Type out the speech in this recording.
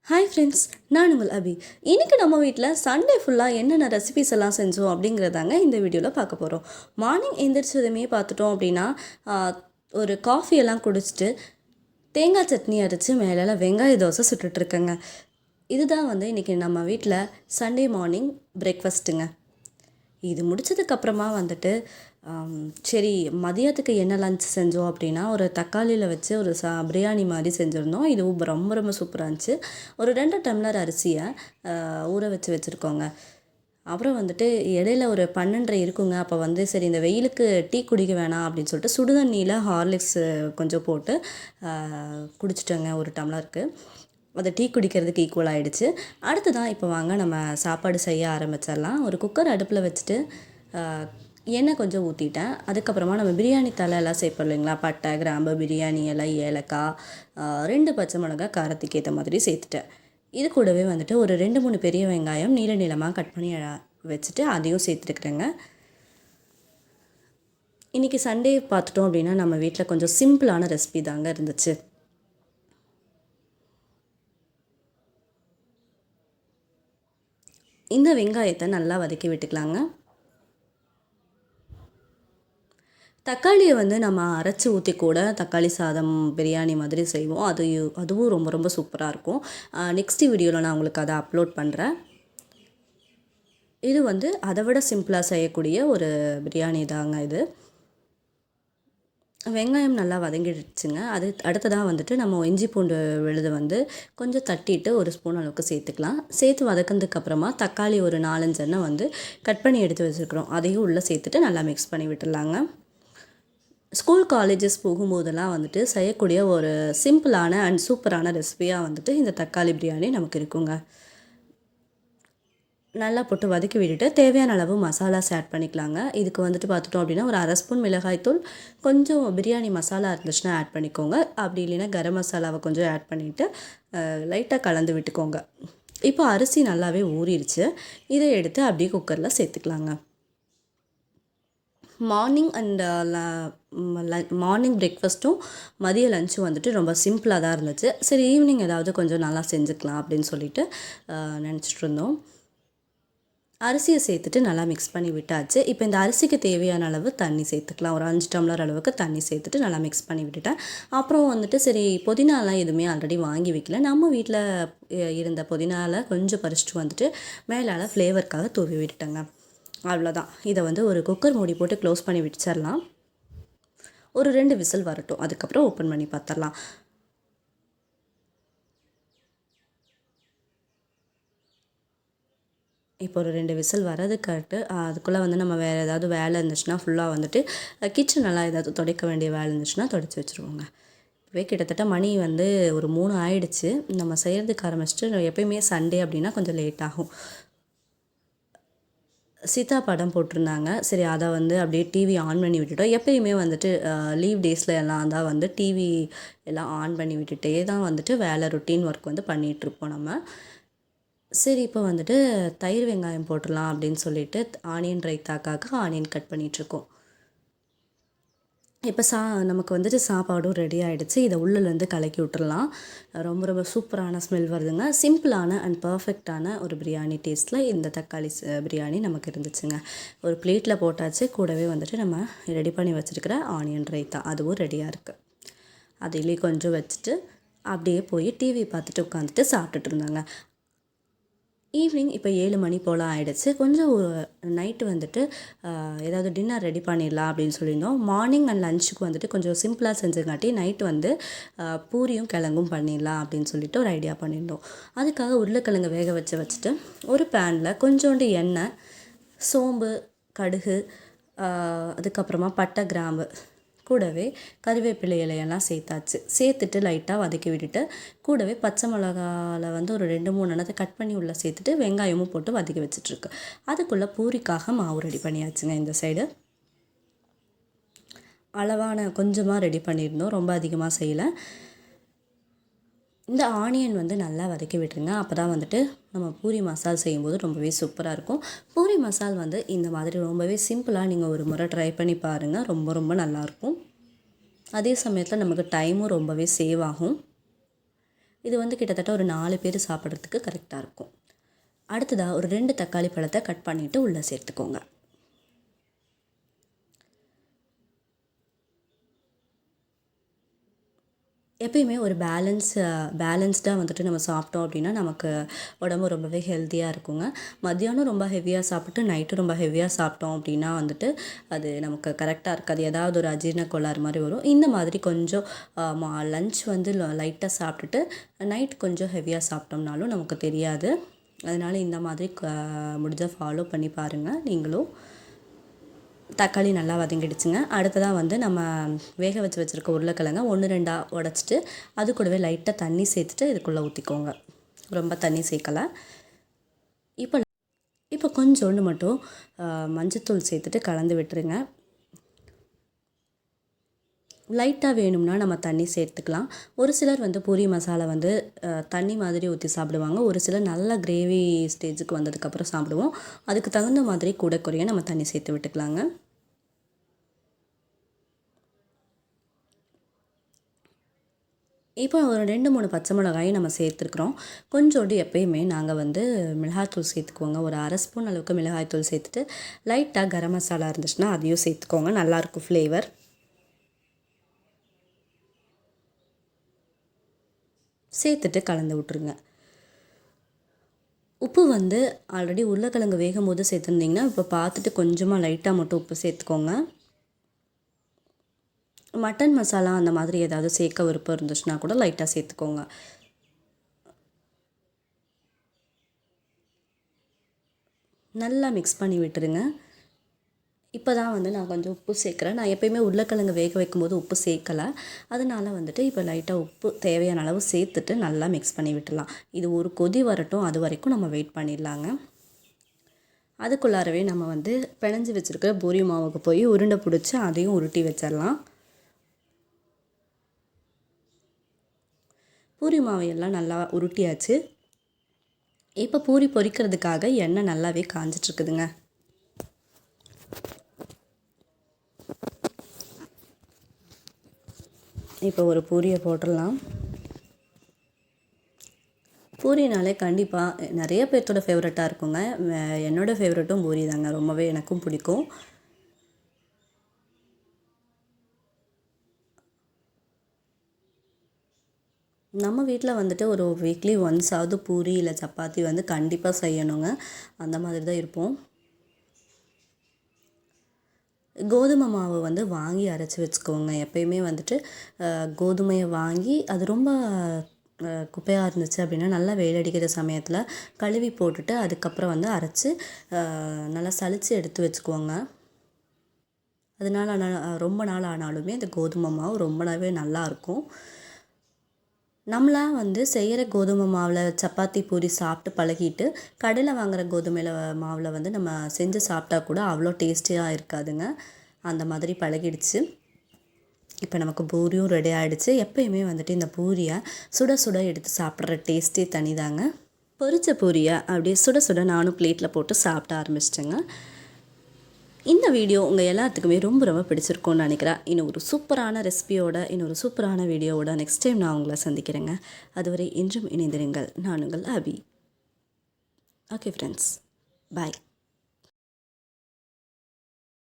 Hi friends, நான் உங்கள் அபி. இன்றைக்கி நம்ம வீட்டில் சண்டே ஃபுல்லாக என்னென்ன ரெசிபிஸ் எல்லாம் செஞ்சோம் அப்படிங்கிறதாங்க இந்த வீடியோவில் பார்க்க போகிறோம். மார்னிங் எந்திரிச்சதுமே பார்த்துட்டோம் அப்படின்னா ஒரு காஃபி எல்லாம் குடிச்சிட்டு தேங்காய் சட்னி அரைச்சி மேலே வெங்காய தோசை சுட்டுட்ருக்கேங்க. இதுதான் இன்றைக்கி நம்ம வீட்டில் சண்டே மார்னிங் பிரேக்ஃபாஸ்ட்டுங்க. இது முடிச்சதுக்கப்புறமா சரி மதியத்துக்கு என்ன லஞ்ச் செஞ்சோம் அப்படின்னா, ஒரு தக்காளியில் வச்சு ஒரு பிரியாணி மாதிரி செஞ்சுருந்தோம். இதுவும் ரொம்ப ரொம்ப சூப்பராக இருந்துச்சு. ஒரு 2 டம்ளர் அரிசியை ஊற வச்சுருக்கோங்க. அப்புறம் இடையில ஒரு 12:30 இருக்குங்க. அப்போ சரி இந்த வெயிலுக்கு டீ குடிக்க வேணாம் அப்படின்னு சொல்லிட்டு சுடுதண்ணியில் ஹார்லிக்ஸ் கொஞ்சம் போட்டு குடிச்சிட்டோங்க ஒரு டம்ளருக்கு. அது டீ குடிக்கிறதுக்கு ஈக்குவல் ஆகிடுச்சு. அடுத்து தான் இப்போ வாங்க நம்ம சாப்பாடு செய்ய ஆரம்பிச்சிடலாம். ஒரு குக்கர் அடுப்பில் வச்சுட்டு எண்ணெய் கொஞ்சம் ஊற்றிட்டேன். அதுக்கப்புறமா நம்ம பிரியாணி தலை எல்லாம் சேர்ப்போம் இல்லைங்களா, பட்டை, கிராம்பு, பிரியாணி இலை, ஏலக்காய், 2 பச்சை மிளகாய் காரத்துக்கு ஏற்ற மாதிரி சேர்த்துட்டேன். இது கூடவே ஒரு 2-3 பெரிய வெங்காயம் நீள நீளமாக கட் பண்ணி வச்சுட்டு அதையும் சேர்த்துருக்குறேங்க. இன்றைக்கி சண்டே பார்த்துட்டோம் அப்படின்னா நம்ம வீட்டில் கொஞ்சம் சிம்பிளான ரெசிபி தாங்க இருந்துச்சு. இந்த வெங்காயத்தை நல்லா வதக்கி விட்டுக்கலாங்க. தக்காளியை நம்ம அரைச்சி ஊற்றி கூட தக்காளி சாதம் பிரியாணி மாதிரி செய்வோம். அதுவும் ரொம்ப ரொம்ப சூப்பராக இருக்கும். நெக்ஸ்ட் வீடியோவில் நான் உங்களுக்கு அதை அப்லோட் பண்ணுறேன். இது அதை விட சிம்பிளாக செய்யக்கூடிய ஒரு பிரியாணி தாங்க இது. வெங்காயம் நல்லா வதங்கிடுச்சுங்க. அது அடுத்ததாக நம்ம இஞ்சி பூண்டு விழுது கொஞ்சம் தட்டிட்டு 1 ஸ்பூன் அளவுக்கு சேர்த்துக்கலாம். சேர்த்து வதக்கினதுக்கப்புறமா தக்காளி ஒரு 4-5 எண்ணெய் கட் பண்ணி எடுத்து வச்சுருக்குறோம். அதையும் உள்ளே சேர்த்துட்டு நல்லா மிக்ஸ் பண்ணி விட்டுடலாங்க. ஸ்கூல் காலேஜஸ் போகும்போதெல்லாம் செய்யக்கூடிய ஒரு சிம்பிளான அண்ட் சூப்பரான ரெசிபியாக இந்த தக்காளி பிரியாணி நமக்கு இருக்குங்க. நல்லா போட்டு வதக்கி விட்டுட்டு தேவையான அளவு மசாலாஸ் ஆட் பண்ணிக்கலாங்க. இதுக்கு பார்த்துட்டோம் அப்படின்னா ஒரு 1/2 ஸ்பூன் மிளகாய்த்தூள், கொஞ்சம் பிரியாணி மசாலா இருந்துச்சுன்னா ஆட் பண்ணிக்கோங்க. அப்படி இல்லைன்னா கரம் மசாலாவை கொஞ்சம் ஆட் பண்ணிவிட்டு லைட்டாக கலந்து விட்டுக்கோங்க. இப்போ அரிசி நல்லாவே ஊறிடுச்சு. இதை எடுத்து அப்படியே குக்கரில் சேர்த்துக்கலாங்க. மார்னிங் அண்ட் மார்னிங் பிரேக்ஃபாஸ்ட்டும் மதிய லஞ்சும் ரொம்ப சிம்பிளாக தான் இருந்துச்சு. சரி ஈவினிங் ஏதாவது கொஞ்சம் நல்லா செஞ்சுக்கலாம் அப்படின்னு சொல்லிட்டு நினச்சிட்டு இருந்தோம். அரிசியை சேர்த்துட்டு நல்லா மிக்ஸ் பண்ணி விட்டாச்சு. இப்போ இந்த அரிசிக்கு தேவையான அளவு தண்ணி சேர்த்துக்கலாம். ஒரு 5 டம்ளர் அளவுக்கு தண்ணி சேர்த்துட்டு நல்லா மிக்ஸ் பண்ணி விட்டுட்டேன். அப்புறம் சரி புதினாலாம் எதுவுமே ஆல்ரெடி வாங்கி வைக்கல. நம்ம வீட்டில் இருந்த புதினாவில் கொஞ்சம் பறிச்சிட்டு மேலால் ஃப்ளேவருக்காக தூவி விட்டுட்டேங்க. அவ்வளோதான். இதை ஒரு குக்கர் மூடி போட்டு க்ளோஸ் பண்ணி வச்சிடலாம். ஒரு 2 விசில் வரட்டும். அதுக்கப்புறம் ஓப்பன் பண்ணி பார்த்துடலாம். இப்போ ஒரு 2 விசில் வரதுக்காட்டு அதுக்குள்ளே நம்ம வேறு ஏதாவது வேலை இருந்துச்சுன்னா ஃபுல்லாக கிச்சனெல்லாம் ஏதாவது துடைக்க வேண்டிய வேலை இருந்துச்சுன்னா துடைச்சி வச்சுருவோங்க. இப்போவே கிட்டத்தட்ட மணி ஒரு 3 ஆயிடுச்சு. நம்ம செய்கிறதுக்கு ஆரம்பிச்சிட்டு எப்பயுமே சண்டே அப்படின்னா கொஞ்சம் லேட் ஆகும். சீதா படம் போட்டிருந்தாங்க. சரி அதை அப்படியே டிவி ஆன் பண்ணி விட்டுட்டோம். எப்பயுமே லீவ் டேஸில் எல்லாம் தான் டிவி எல்லாம் ஆன் பண்ணி விட்டுட்டே தான் வேலை ரொட்டீன் ஒர்க் பண்ணிகிட்ருப்போம் நம்ம. சரி இப்போ தயிர் வெங்காயம் போட்டுடலாம் அப்படின்னு சொல்லிட்டு ஆனியன் ரைத்தாக்காக ஆனியன் கட் பண்ணிகிட்ருக்கோம். இப்போ நமக்கு சாப்பாடும் ரெடி ஆகிடுச்சு. இதை உள்ளேருந்து கலக்கி விட்டுறலாம். ரொம்ப ரொம்ப சூப்பரான ஸ்மெல் வருதுங்க. சிம்பிளான அண்ட் பர்ஃபெக்டான ஒரு பிரியாணி டேஸ்ட்டில் இந்த தக்காளி பிரியாணி நமக்கு இருந்துச்சுங்க. ஒரு பிளேட்டில் போட்டாச்சு. கூடவே நம்ம ரெடி பண்ணி வச்சுருக்கிற ஆனியன் ரைத்தா அதுவும் ரெடியாக இருக்குது. அதிலே கொஞ்சம் வச்சுட்டு அப்படியே போய் டிவி பார்த்துட்டு உட்காந்துட்டு சாப்பிட்டுட்டு இருந்தாங்க. ஈவினிங் இப்போ 7 மணி போல் ஆகிடுச்சு. கொஞ்சம் நைட்டு ஏதாவது டின்னர் ரெடி பண்ணிடலாம் அப்படின்னு சொல்லியிருந்தோம். மார்னிங் அண்ட் லஞ்சுக்கு கொஞ்சம் சிம்பிளாக செஞ்சங்காட்டி நைட்டு பூரியும் கிழங்கும் பண்ணிடலாம் அப்படின்னு சொல்லிட்டு ஒரு ஐடியா பண்ணியிருந்தோம். அதுக்காக உருளைக்கிழங்கு வேக வச்சுட்டு ஒரு பேனில் கொஞ்சோண்டு எண்ணெய், சோம்பு, கடுகு, அதுக்கப்புறமா பட்டை, கிராம்பு, கூடவே கறிவேப்பிலை இலையெல்லாம் சேர்த்துட்டு லைட்டாக வதக்கி விட்டுட்டு கூடவே பச்சை மிளகாவில் ஒரு 2-3 எண்ணத்தை கட் பண்ணி உள்ளே சேர்த்துட்டு வெங்காயமும் போட்டு வதக்கி வச்சிட்ருக்கு. அதுக்குள்ளே பூரிக்காக மாவு ரெடி பண்ணியாச்சுங்க. இந்த சைடு அளவான கொஞ்சமாக ரெடி பண்ணியிருந்தோம், ரொம்ப அதிகமாக செய்யலை. இந்த ஆனியன் நல்லா வதக்கி விட்டுருங்க. அப்போ தான் நம்ம பூரி மசால் செய்யும்போது ரொம்பவே சூப்பராக இருக்கும். பூரி மசால் இந்த மாதிரி ரொம்பவே சிம்பிளாக நீங்கள் ஒரு முறை ட்ரை பண்ணி பாருங்கள். ரொம்ப ரொம்ப நல்லாயிருக்கும். அதே சமயத்தில் நமக்கு டைமும் ரொம்பவே சேவ் ஆகும். இது வந்து கிட்டத்தட்ட ஒரு 4 பேர் சாப்பிட்றதுக்கு கரெக்டாக இருக்கும். அடுத்ததாக ஒரு 2 தக்காளி பழத்தை கட் பண்ணிவிட்டு உள்ளே சேர்த்துக்கோங்க. எப்பயுமே ஒரு பேலன்ஸ்டாக வந்துட்டு நம்ம சாப்பிட்டோம் அப்படின்னா நமக்கு உடம்பு ரொம்பவே ஹெல்த்தியாக இருக்குங்க. மத்தியானம் ரொம்ப ஹெவியாக சாப்பிட்டு நைட்டு ரொம்ப ஹெவியாக சாப்பிட்டோம் அப்படின்னா வந்துட்டு அது நமக்கு கரெக்டாக இருக்காது. ஏதாவது ஒரு அஜீரண கோளாறு மாதிரி வரும். இந்த மாதிரி கொஞ்சம் லன்ச் வந்து லைட்டாக சாப்பிட்டுட்டு நைட் கொஞ்சம் ஹெவியாக சாப்பிட்டோம்னாலும் நமக்கு தெரியாது. அதனால் இந்த மாதிரி முடிஞ்சால் ஃபாலோ பண்ணி பாருங்கள் நீங்களும். தக்காளி நல்லா வதங்கிடுச்சுங்க. அடுத்ததாக வந்து நம்ம வேக வச்சுருக்க உருளைக்கிழங்க 1 2 உடச்சிட்டு அது கூடவே லைட்டாக தண்ணி சேர்த்துட்டு இதுக்குள்ளே ஊற்றிக்கோங்க. ரொம்ப தண்ணி சேர்க்கலை. இப்போ கொஞ்சோண்டு மட்டும் மஞ்சத்தூள் சேர்த்துட்டு கலந்து விட்டுருங்க. லைட்டாக வேணும்னா நம்ம தண்ணி சேர்த்துக்கலாம். ஒரு சிலர் வந்து பூரி மசாலா வந்து தண்ணி மாதிரி ஊற்றி சாப்பிடுவாங்க. ஒரு சிலர் நல்லா கிரேவி ஸ்டேஜுக்கு வந்ததுக்கப்புறம் சாப்பிடுவோம். அதுக்கு தகுந்த மாதிரி கூட குறைய நம்ம தண்ணி சேர்த்து விட்டுக்கலாங்க. இப்போ ஒரு 2 3 பச்சை மிளகாயும் நம்ம சேர்த்துருக்குறோம். கொஞ்சோண்டு எப்பயுமே நாங்கள் வந்து மிளகாய்த்தூள் சேர்த்துக்குவோங்க. ஒரு 1/2 ஸ்பூன் அளவுக்கு மிளகாய்த்தூள் சேர்த்துட்டு லைட்டாக கரம் மசாலா இருந்துச்சுன்னா அதையும் சேர்த்துக்கோங்க. நல்லாயிருக்கும் ஃப்ளேவர். சேர்த்துட்டு கலந்து விட்ருங்க. உப்பு வந்து ஆல்ரெடி உருளைக்கிழங்கு வேகும் போது சேர்த்துருந்தீங்கன்னா இப்போ பார்த்துட்டு கொஞ்சமாக லைட்டாக மட்டும் உப்பு சேர்த்துக்கோங்க. மட்டன் மசாலா அந்த மாதிரி ஏதாவது சேர்க்க விருப்பம் இருந்துச்சுன்னா கூட லைட்டாக சேர்த்துக்கோங்க. நல்லா மிக்ஸ் பண்ணி விட்டுருங்க. இப்போ தான் வந்து நான் கொஞ்சம் உப்பு சேர்க்குறேன். நான் எப்பயுமே உருளைக்கிழங்கு வேக வைக்கும்போது உப்பு சேர்க்கலை. அதனால் வந்துட்டு இப்போ லைட்டாக உப்பு தேவையான அளவு சேர்த்துட்டு நல்லா மிக்ஸ் பண்ணி விட்டுடலாம். இது ஒரு கொதி வரட்டும், அது வரைக்கும் நம்ம வெயிட் பண்ணிடலாங்க. அதுக்குள்ளாரவே நம்ம வந்து பிணைஞ்சி வச்சுருக்கிற பூரி மாவுக்கு போய் உருண்டை பிடிச்சி அதையும் உருட்டி வச்சிடலாம். பூரி மாவையெல்லாம் நல்லா உருட்டியாச்சு. இப்போ பூரி பொரிக்கிறதுக்காக எண்ணெய் நல்லாவே காஞ்சிட்ருக்குதுங்க. இப்போ ஒரு பூரியை போட்டுடலாம். பூரினாலே கண்டிப்பாக நிறைய பேர்த்தோட ஃபேவரட்டாக இருக்குங்க. என்னோடய ஃபேவரட்டும் பூரி தாங்க. ரொம்பவே எனக்கும் பிடிக்கும். நம்ம வீட்டில் வந்துட்டு ஒரு வீக்லி ஒன்ஸாவது பூரி இல்லை சப்பாத்தி வந்து கண்டிப்பாக செய்யணுங்க. அந்த மாதிரி தான் இருப்போம். கோதுமை மாவு வந்து வாங்கி அரைச்சி வச்சுக்கோங்க. எப்பயுமே வந்துட்டு கோதுமையை வாங்கி அது ரொம்ப குப்பையாக இருந்துச்சு அப்படின்னா நல்லா வெயில் அடிக்கிற சமயத்தில் கழுவி போட்டுட்டு அதுக்கப்புறம் வந்து அரைச்சி நல்லா சலித்து எடுத்து வச்சுக்குவோங்க. அதனால் ரொம்ப நாள் ஆனாலுமே அந்த கோதுமை மாவு ரொம்பவே நல்லாயிருக்கும். நம்மளாம் வந்து செய்கிற கோதுமை மாவில் சப்பாத்தி பூரி சாப்பிட்டு பழகிட்டு கடையில் வாங்குகிற கோதுமையில் மாவில் வந்து நம்ம செஞ்சு சாப்பிட்டா கூட அவ்வளோ டேஸ்டியாக இருக்காதுங்க. அந்த மாதிரி பழகிடுச்சு. இப்போ நமக்கு பூரியும் ரெடி ஆகிடுச்சு. எப்பயுமே வந்துட்டு இந்த பூரியை சுட சுட எடுத்து சாப்பிட்ற டேஸ்ட்டே தனிதாங்க. பொரிச்ச பூரியை அப்படியே சுட சுட நானும் பிளேட்டில் போட்டு சாப்பிட ஆரம்பிச்சிட்டேங்க. இந்த வீடியோ உங்கள் எல்லாத்துக்குமே ரொம்ப ரொம்ப பிடிச்சிருக்கும்னு நினைக்கிறேன். இன்னும் ஒரு சூப்பரான ரெசிபியோட இன்னொரு சூப்பரான வீடியோவோட நெக்ஸ்ட் டைம் நான் உங்களை சந்திக்கிறேங்க. அதுவரை இன்றும் இணைந்திருங்கள். நான் உங்கள் அபி. ஓகே ஃப்ரெண்ட்ஸ், பாய்.